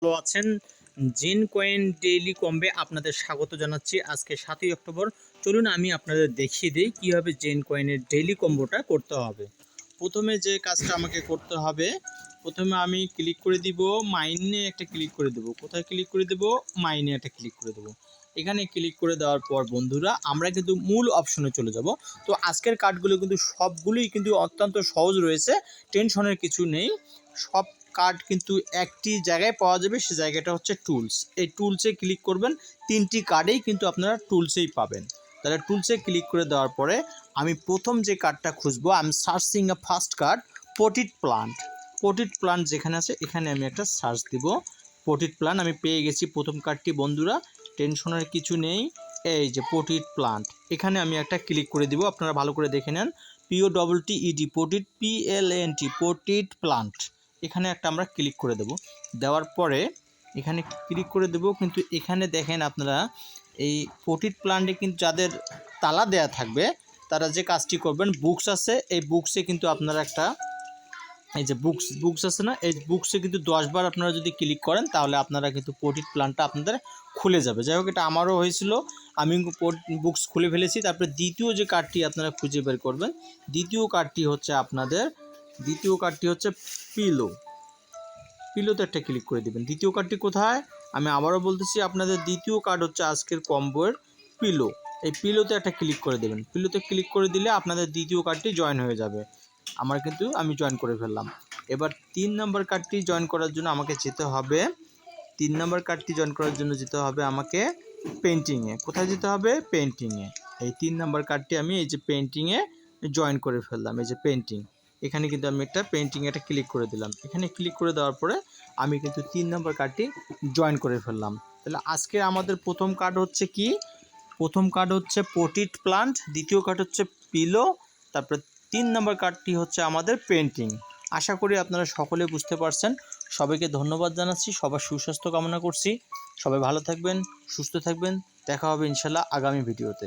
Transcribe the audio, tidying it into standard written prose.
ভালো আছেন? জিন কয়েন ডেইলি কম্বে আপনাদের স্বাগত জানাচ্ছি। আজকে 7ই অক্টোবর। চলুন আমি আপনাদের দেখিয়ে দেই কীভাবে জিন কয়েনের ডেইলি কম্বোটা করতে হবে। প্রথমে যে কাজটা আমাকে করতে হবে, প্রথমে আমি ক্লিক করে দিব মাইনে একটা ক্লিক করে দেব। কোথায় ক্লিক করে দেব? মাইনে একটা ক্লিক করে দেব। এখানে ক্লিক করে দেওয়ার পর বন্ধুরা আমরা কিন্তু মূল অপশনে চলে যাব। তো আজকের কার্ডগুলো কিন্তু সবগুলোই কিন্তু অত্যন্ত সহজ রয়েছে, টেনশনের কিছু নেই। সব কার্ড কিন্তু একটি জায়গায় পাওয়া যাবে, সে জায়গাটা হচ্ছে টুলস। এই টুলসে ক্লিক করবেন, 3টি কার্ডেই কিন্তু আপনারা টুলসেই পাবেন। তাহলে টুলসে ক্লিক করে দেওয়ার পরে আমি প্রথম যে কার্ডটা খুঁজবো, আমি সার্চিং আ ফার্স্ট কার্ড পটিড প্লান্ট। পটিড প্লান্ট যেখানে আছে এখানে আমি একটা সার্চ দিব। পটিড প্লান্ট আমি পেয়ে গেছি প্রথম কার্ডটি বন্ধুরা, টেনশনের কিছু নেই। এই যে পটিড প্লান্ট, এখানে আমি একটা ক্লিক করে দিব। আপনারা ভালো করে দেখে নেন, POTTED পটিড PLANT পটিড প্লান্ট, এখানে একটা আমরা ক্লিক করে দেব। দেওয়ার পরে এখানে ক্লিক করে দেব, কিন্তু এখানে দেখেন আপনারা এই পটিড প্লান্টে কিন্তু যাদের তালা দেয়া থাকবে তারা যে কাজটি করবেন, বুকস আছে, এই বুকসে কিন্তু আপনারা একটা এই যে বুকস আছে না, এই বুকসে কিন্তু 10 বার আপনারা যদি ক্লিক করেন তাহলে আপনারা কিন্তু পটিড প্লান্টটা আপনাদের খুলে যাবে। যাই হোক, এটা আমারও হয়েছিল, আমি বুকস খুলে ফেলেছি। তারপরে দ্বিতীয় যে কার্ডটি আপনারা খুঁজে বের করবেন, দ্বিতীয় কার্ডটি হচ্ছে পিলোতে একটা ক্লিক করে দেবেন। দ্বিতীয় কার্ডটি কোথায়? আমি আবারও বলতেছি আপনাদের, দ্বিতীয় কার্ড হচ্ছে আজকের কম্বোর পিলো। এই পিলোতে একটা ক্লিক করে দেবেন। পিলোতে ক্লিক করে দিলে আপনাদের দ্বিতীয় কার্ডটি জয়েন হয়ে যাবে। আমি জয়েন করে ফেললাম। এবার 3 নম্বর কার্ডটি জয়েন করার জন্য আমাকে যেতে হবে, 3 নম্বর কার্ডটি জয়েন করার জন্য যেতে হবে আমাকে পেন্টিংয়ে। কোথায় যেতে হবে? পেন্টিংয়ে। এই 3 নম্বর কার্ডটি আমি এই যে পেন্টিংয়ে জয়েন করে ফেললাম। এই যে পেন্টিং, এখানে কিন্তু আমি একটা পেন্টিংয়ে একটা ক্লিক করে দিলাম। এখানে ক্লিক করে দেওয়ার পরে আমি কিন্তু 3 নম্বর কার্ডটি জয়েন করে ফেললাম। তাহলে আজকে আমাদের প্রথম কার্ড হচ্ছে কি? প্রথম কার্ড হচ্ছে পটিড প্লান্ট, দ্বিতীয় কার্ড হচ্ছে পিলো, তারপরে 3 নম্বর কার্ডটি হচ্ছে আমাদের পেন্টিং। আশা করি আপনারা সকলে বুঝতে পারছেন। সবাইকে ধন্যবাদ জানাচ্ছি, সবার সুস্বাস্থ্য কামনা করছি। সবাই ভালো থাকবেন, সুস্থ থাকবেন। দেখা হবে ইনশাল্লাহ আগামী ভিডিওতে।